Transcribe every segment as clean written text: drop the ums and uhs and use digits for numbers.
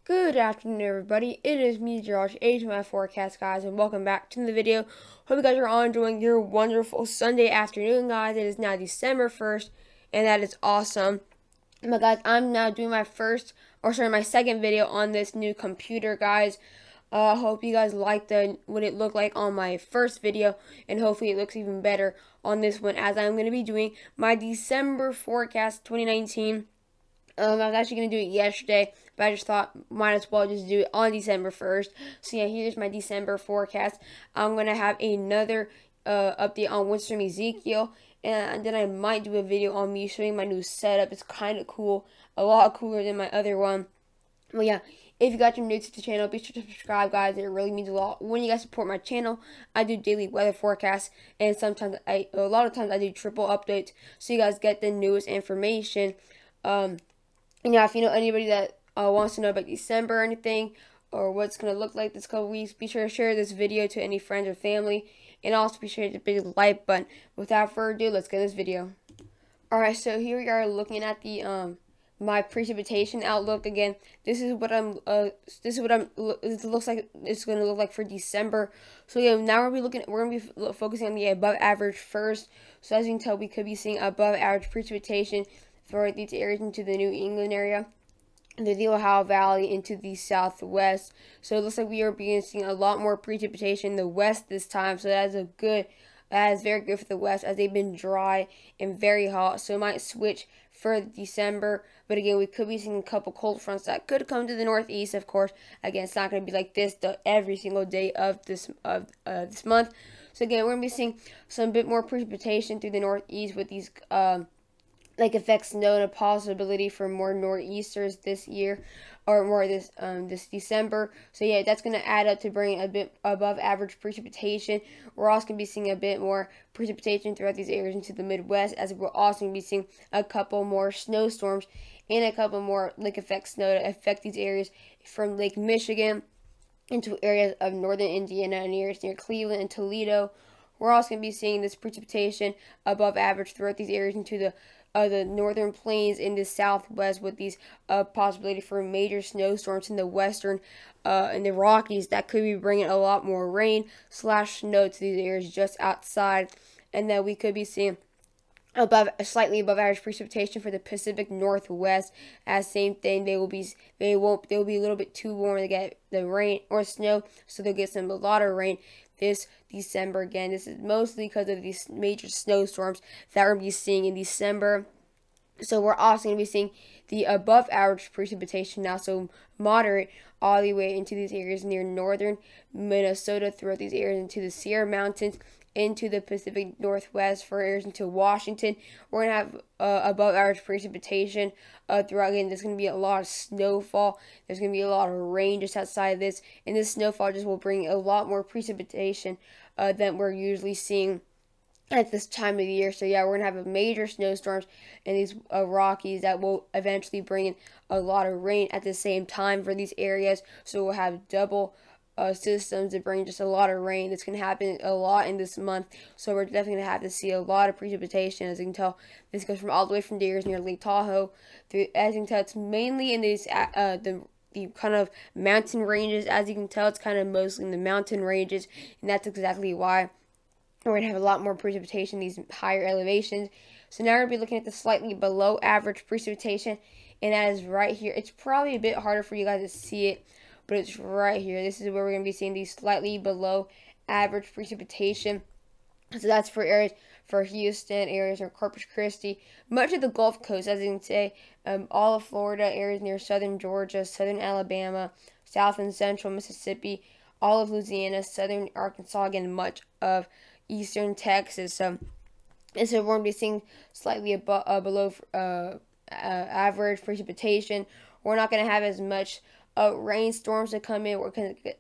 Good afternoon, everybody. It is me, Josh, HMI Forecast, guys, and welcome back to the video. Hope you guys are all enjoying your wonderful Sunday afternoon, guys. It is now December 1st, and that is awesome. But, guys, I'm now doing my second video on this new computer, guys. Hope you guys liked what it looked like on my first video, and hopefully it looks even better on this one, as I'm going to be doing my December forecast 2019. I was actually going to do it yesterday, but I just thought might as well just do it on December 1st. So yeah, here's my December forecast. I'm going to have another update on Windstorm Ezekiel, and then I might do a video on me showing my new setup. It's kind of cool, a lot cooler than my other one. Well, yeah, if you guys are new to the channel, be sure to subscribe, guys. It really means a lot when you guys support my channel. I do daily weather forecasts, and a lot of times I do triple updates, so you guys get the newest information. And yeah, if you know anybody that wants to know about December or anything, or what's going to look like this couple weeks, be sure to share this video to any friends or family. And also be sure to hit the big like button. Without further ado, let's get this video. Alright, so here we are looking at the my precipitation outlook again. This is what it looks like it's going to look like for December. So yeah, now we're going to be focusing on the above average first. So as you can tell, we could be seeing above average precipitation for these areas into the New England area, the Ohio Valley into the southwest. So it looks like we are seeing a lot more precipitation in the west this time. So that is very good for the west, as they've been dry and very hot. So it might switch for December. But again, we could be seeing a couple cold fronts that could come to the northeast. Of course, again, it's not going to be like this every single day of this month. So again, we're going to be seeing some bit more precipitation through the northeast with these like affects snow and a possibility for more nor'easters this year, or more this December. So yeah, that's going to add up to bring a bit above average precipitation. We're also going to be seeing a bit more precipitation throughout these areas into the Midwest, as we're also going to be seeing a couple more snowstorms and a couple more lake effect snow to affect these areas from Lake Michigan into areas of northern Indiana and areas near Cleveland and Toledo. We're also going to be seeing this precipitation above average throughout these areas into the northern plains in the southwest, with these possibility for major snowstorms in the western in the Rockies that could be bringing a lot more rain / snow to these areas just outside. And then we could be seeing slightly above average precipitation for the Pacific Northwest. As same thing, they will be a little bit too warm to get the rain or snow, so they'll get a lot of rain this December. Again, this is mostly because of these major snowstorms that we're going to be seeing in December. So we're also going to be seeing the above average precipitation now, so moderate all the way into these areas near northern Minnesota, throughout these areas into the Sierra Mountains, into the Pacific Northwest, for areas into Washington. We're going to have above average precipitation throughout. Again, there's going to be a lot of snowfall. There's going to be a lot of rain just outside of this. And this snowfall just will bring a lot more precipitation than we're usually seeing at this time of the year. So yeah, we're going to have major snowstorms in these Rockies that will eventually bring in a lot of rain at the same time for these areas. So we'll have double systems that bring just a lot of rain. That's going to happen a lot in this month, so we're definitely going to have to see a lot of precipitation. As you can tell, this goes from all the way from the areas near Lake Tahoe through, as you can tell, it's mainly in these the kind of mountain ranges. As you can tell, it's kind of mostly in the mountain ranges, and that's exactly why we're going to have a lot more precipitation in these higher elevations. So now we're going to be looking at the slightly below average precipitation, and that is right here. It's probably a bit harder for you guys to see it, but it's right here. This is where we're going to be seeing these slightly below average precipitation. So that's for areas for Houston, areas near Corpus Christi, much of the Gulf Coast, as you can say, all of Florida, areas near southern Georgia, southern Alabama, south and central Mississippi, all of Louisiana, southern Arkansas, again, much of eastern Texas. So we're going to be seeing slightly below average precipitation. We're not going to have as much rainstorms that come in.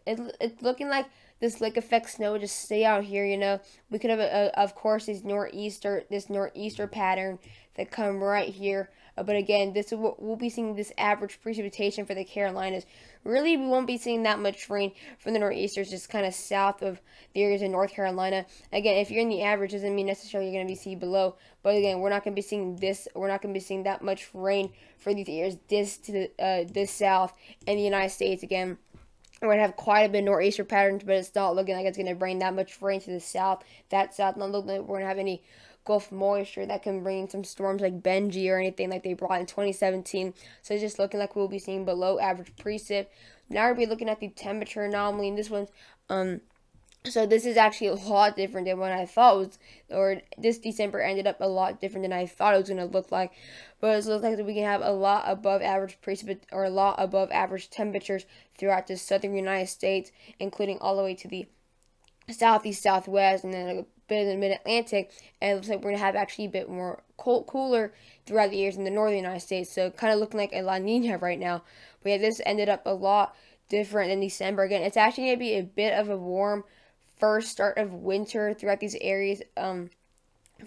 It's looking like this lake effect snow will just stay out here. You know, we could have of course this nor'easter pattern that come right here But again, this is what we'll be seeing, this average precipitation for the Carolinas. Really, we won't be seeing that much rain from the nor'easters, just kind of south of the areas in North Carolina. Again, if you're in the average, doesn't mean necessarily you're going to be seeing below. But again, we're not going to be seeing this. We're not going to be seeing that much rain for these areas this south in the United States. Again, we're going to have quite a bit of nor'easter patterns, but it's not looking like it's going to bring that much rain to the south. That south, not looking like we're going to have any Gulf moisture that can bring some storms like Benji or anything like they brought in 2017. So it's just looking like we'll be seeing below average precip. Now we'll be looking at the temperature anomaly, and this one's so this is actually a lot different than what I thought was, or this December ended up a lot different than I thought it was going to look like. But it looks like that we can have a lot above average precip, or a lot above average temperatures throughout the southern United States, including all the way to the southeast, southwest, and then a bit in the mid-Atlantic. And it looks like we're going to have actually a bit more cooler throughout the years in the northern United States. So kind of looking like a La Nina right now. But yeah, this ended up a lot different than December. Again, it's actually going to be a bit of a warm first start of winter throughout these areas for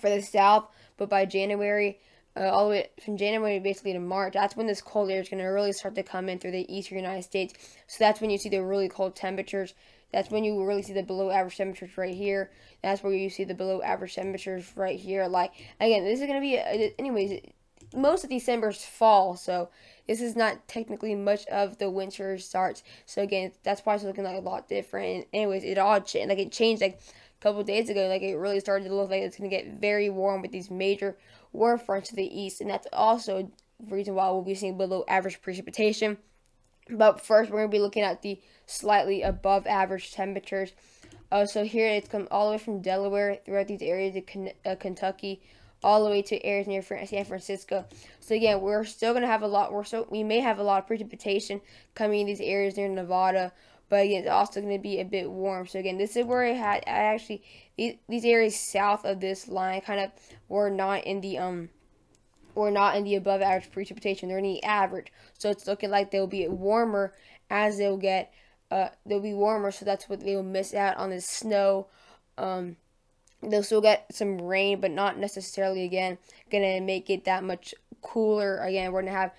the south, but by January, all the way from January basically to March, that's when this cold air is going to really start to come in through the eastern United States. So that's when you see the really cold temperatures. That's when you really see the below average temperatures right here. That's where you see the below average temperatures right here. Like, again, this is going to be, anyways, most of December's fall, so this is not technically much of the winter starts. So again, that's why it's looking like a lot different. And anyways, it all changed. Like, it changed like a couple of days ago. Like, it really started to look like it's going to get very warm with these major warm fronts to the east, and that's also the reason why we'll be seeing below average precipitation. But first, we're going to be looking at the slightly above average temperatures. So here it's come all the way from Delaware throughout these areas of Kentucky, all the way to areas near San Francisco. So again, we're still going to have a lot. We may have a lot of precipitation coming in these areas near Nevada, but again, it's also going to be a bit warm. So again, this is where I actually these areas south of this line kind of were not in the above average precipitation. They're in the average. So it's looking like they'll be warmer as they'll get they'll be warmer, so that's what they'll miss out on the snow. They'll still get some rain, but not necessarily, again, going to make it that much cooler. Again, we're going to have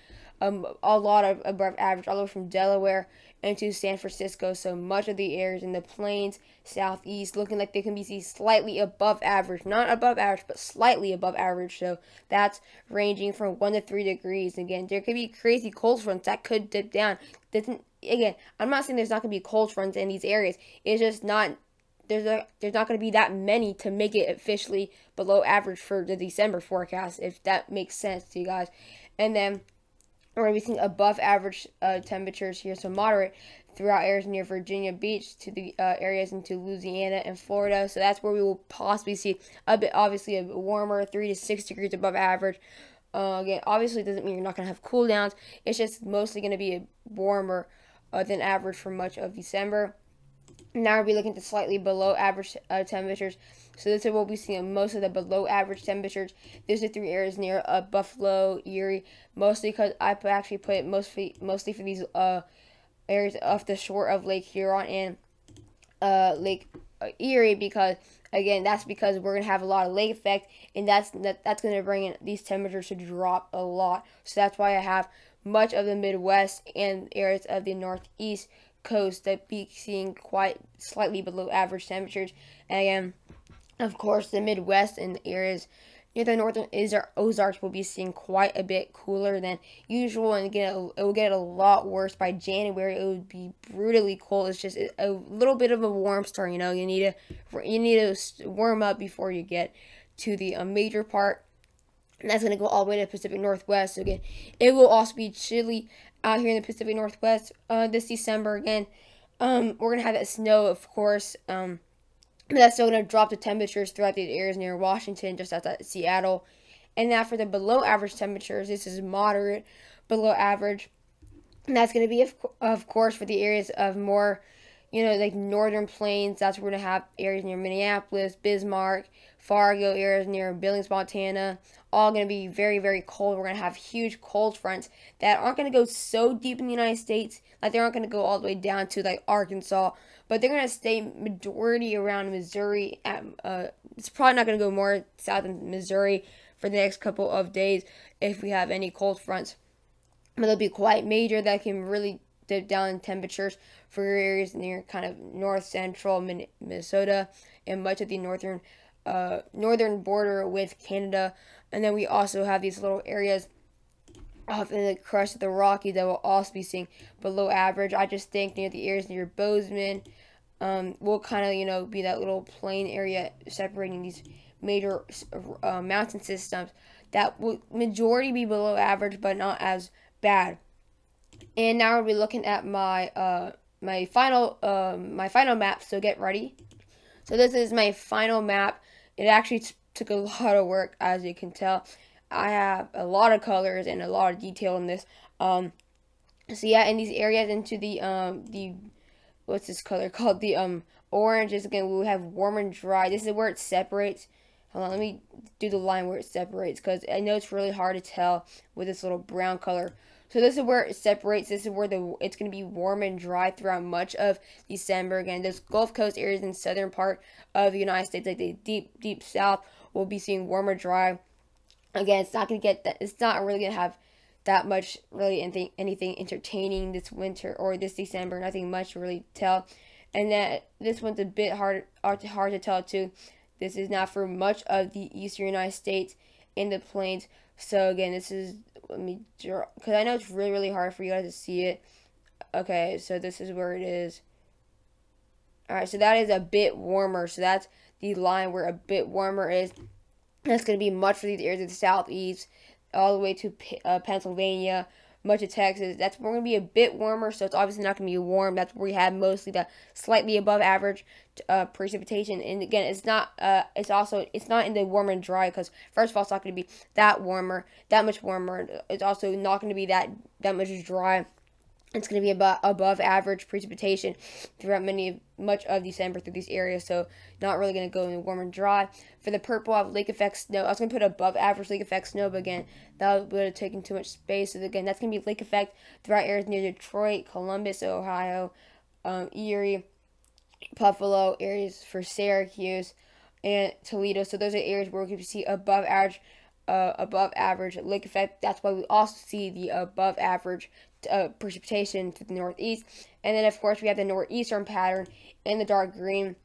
a lot of above average all the way from Delaware into San Francisco. So much of the areas in the plains, southeast, looking like they can be slightly above average. Not above average, but slightly above average. So that's ranging from 1 to 3 degrees. Again, there could be crazy cold fronts that could dip down. Again, I'm not saying there's not going to be cold fronts in these areas. It's just not... There's not going to be that many to make it officially below average for the December forecast, if that makes sense to you guys. And then we're going to be seeing above average temperatures here, so moderate throughout areas near Virginia Beach to the areas into Louisiana and Florida. So that's where we will possibly see a bit, obviously, a warmer, 3 to 6 degrees above average. Again, obviously, it doesn't mean you're not going to have cool downs. It's just mostly going to be warmer than average for much of December. Now we'll be looking at slightly below average temperatures. So this is what we see in most of the below average temperatures. These are 3 areas near Buffalo, Erie, mostly because I actually put it mostly for these areas off the shore of Lake Huron and Lake Erie, because again, that's because we're gonna have a lot of lake effect, and that's gonna bring in these temperatures to drop a lot. So that's why I have much of the Midwest and areas of the Northeast coast that be seeing quite slightly below average temperatures. And again, of course, the Midwest and the areas near the northern Ozarks will be seeing quite a bit cooler than usual, and again, it will get a lot worse by January. It would be brutally cold. It's just a little bit of a warm start. You know, you need to warm up before you get to the major part. And that's going to go all the way to the Pacific Northwest. So again, it will also be chilly out here in the Pacific Northwest this December. Again, we're going to have that snow, of course. But that's still going to drop the temperatures throughout the areas near Washington, just outside Seattle. And now for the below average temperatures, this is moderate below average. And that's going to be, of course, for the areas of more, like northern plains. That's where we're going to have areas near Minneapolis, Bismarck, Fargo, areas near Billings, Montana, all going to be very, very cold. We're going to have huge cold fronts that aren't going to go so deep in the United States. Like, they aren't going to go all the way down to, like, Arkansas. But they're going to stay majority around Missouri. It's probably not going to go more south than Missouri for the next couple of days if we have any cold fronts. But they'll be quite major that can really dip down in temperatures for your areas near kind of north central Minnesota and much of the northern border with Canada. And then we also have these little areas off in the crust of the Rockies that will also be seeing below average. I just think near the areas near Bozeman will kind of, be that little plain area separating these major mountain systems that will majority be below average, but not as bad. And now we'll be looking at my my final map. So get ready. So this is my final map. It actually took a lot of work, as you can tell. I have a lot of colors and a lot of detail in this. So yeah, in these areas into the what's this color called? The orange is, again, we have warm and dry. This is where it separates. Hold on, let me do the line where it separates, because I know it's really hard to tell with this little brown color. So this is where it separates. This is where it's going to be warm and dry throughout much of December. Again, those Gulf Coast areas in southern part of the United States, like the deep south, will be seeing warmer, dry. Again, it's not going to get that. It's not really going to have that much really anything entertaining this winter or this December. Nothing much to really tell. And then this one's a bit hard to tell too. This is not for much of the eastern United States in the plains. So again, this is, let me draw, because I know it's really hard for you guys to see it. Okay, so this is where it is. Alright, so that is a bit warmer. So that's the line where a bit warmer is. That's going to be much for these areas of the southeast, all the way to Pennsylvania, much of Texas. That's going to be a bit warmer, so it's obviously not going to be warm. That's where we have mostly the slightly above average precipitation. And again, it's not in the warm and dry, because first of all, it's not going to be that much warmer. It's also not going to be that much dry. It's going to be about above average precipitation throughout much of December through these areas, so not really going to go in warm and dry. For the purple, I have lake effect snow. I was going to put above average lake effect snow, but again, that would have taken too much space. So again, that's going to be lake effect throughout areas near Detroit, Columbus, Ohio, Erie, Buffalo, areas for Syracuse, and Toledo. So those are areas where we can see above average lake effect. That's why we also see the above average precipitation to the northeast. And then of course we have the northeastern pattern in the dark green.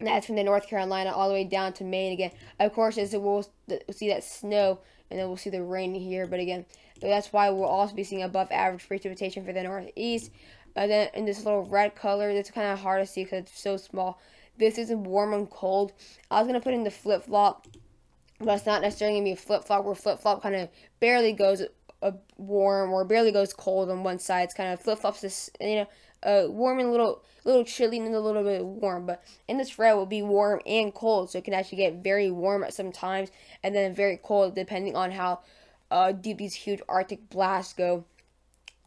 That's from the North Carolina all the way down to Maine. Again, of course, we'll see that snow, and then we'll see the rain here. But again, that's why we'll also be seeing above average precipitation for the northeast. And then in this little red color, it's kind of hard to see because it's so small. This is warm and cold. I was going to put in the flip-flop, but it's not necessarily going to be a flip-flop, where flip-flop kind of barely goes warm or barely goes cold on one side. It's kind of flip-flops this, warm and a little chilly and a little bit warm. But in this red will be warm and cold, so it can actually get very warm at some times and then very cold depending on how deep these huge Arctic blasts go.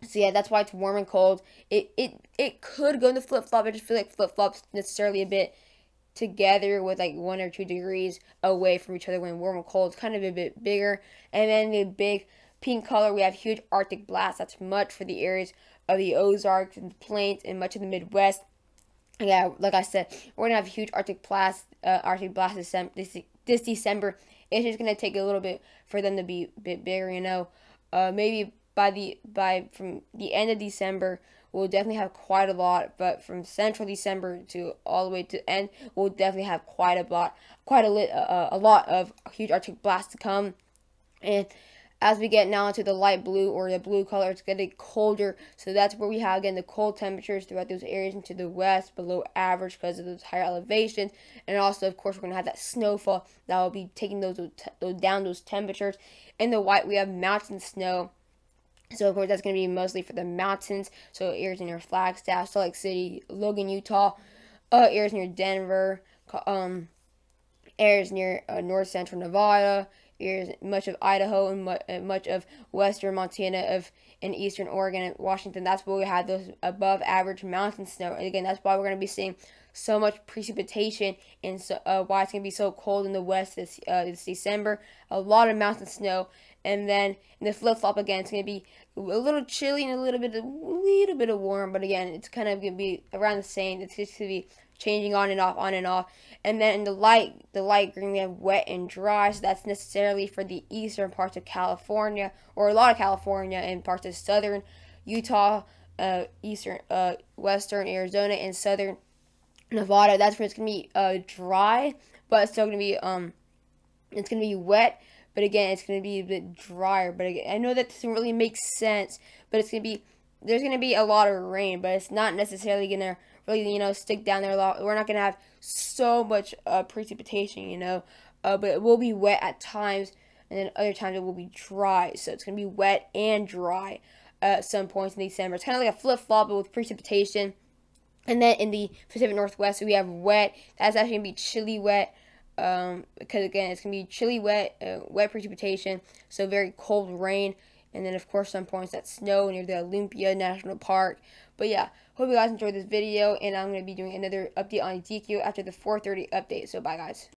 So yeah, that's why it's warm and cold. It could go into flip-flop. I just feel like flip-flops necessarily a bit together with like 1 or 2 degrees away from each other when warm and cold. It's kind of a bit bigger. And then the big pink color, we have huge Arctic blasts. That's much for the areas of the Ozarks and the Plains and much of the Midwest. Yeah, like I said, we're gonna have huge Arctic blasts this December. It's just gonna take a little bit for them to be a bit bigger. Maybe from the end of December, we'll definitely have quite a lot. But from central December to all the way to end, we'll definitely have quite a lot of huge Arctic blasts to come. And as we get now into the light blue or the blue color, it's getting colder. So that's where we have, again, the cold temperatures throughout those areas into the west, below average because of those higher elevations. And also, of course, we're going to have that snowfall that will be taking those temperatures. In the white, we have mountain snow. So, of course, that's going to be mostly for the mountains. So, areas near Flagstaff, Salt Lake City, Logan, Utah, areas near Denver, areas near north central Nevada, areas much of Idaho and much of western Montana and eastern Oregon and Washington. That's where we have those above average mountain snow. And again, that's why we're going to be seeing so much precipitation and so why it's going to be so cold in the west this December. A lot of mountain snow. And then in the flip-flop, again, it's going to be a little chilly and a little bit of warm. But again, it's kind of going to be around the same. It's just going to be changing on and off, on and off. And then in the light green, we have wet and dry. So that's necessarily for the eastern parts of California, or a lot of California, and parts of southern Utah, eastern, western Arizona, and southern Nevada. That's where it's gonna be dry, but it's still gonna be it's gonna be wet. But again, it's gonna be a bit drier. But again, I know that doesn't really make sense. But it's gonna be, there's gonna be a lot of rain, but it's not necessarily gonna really, stick down there a lot. We're not gonna have so much precipitation, but it will be wet at times, and then other times it will be dry. So it's gonna be wet and dry at some points in December. It's kind of like a flip-flop, but with precipitation. And then in the Pacific Northwest, we have wet. That's actually gonna be chilly wet. Because again, it's gonna be chilly wet, wet precipitation, so very cold rain. And then of course some points that snow near the Olympia National Park. But yeah, hope you guys enjoyed this video, and I'm going to be doing another update on Ezekiel after the 4:30 update. So bye guys.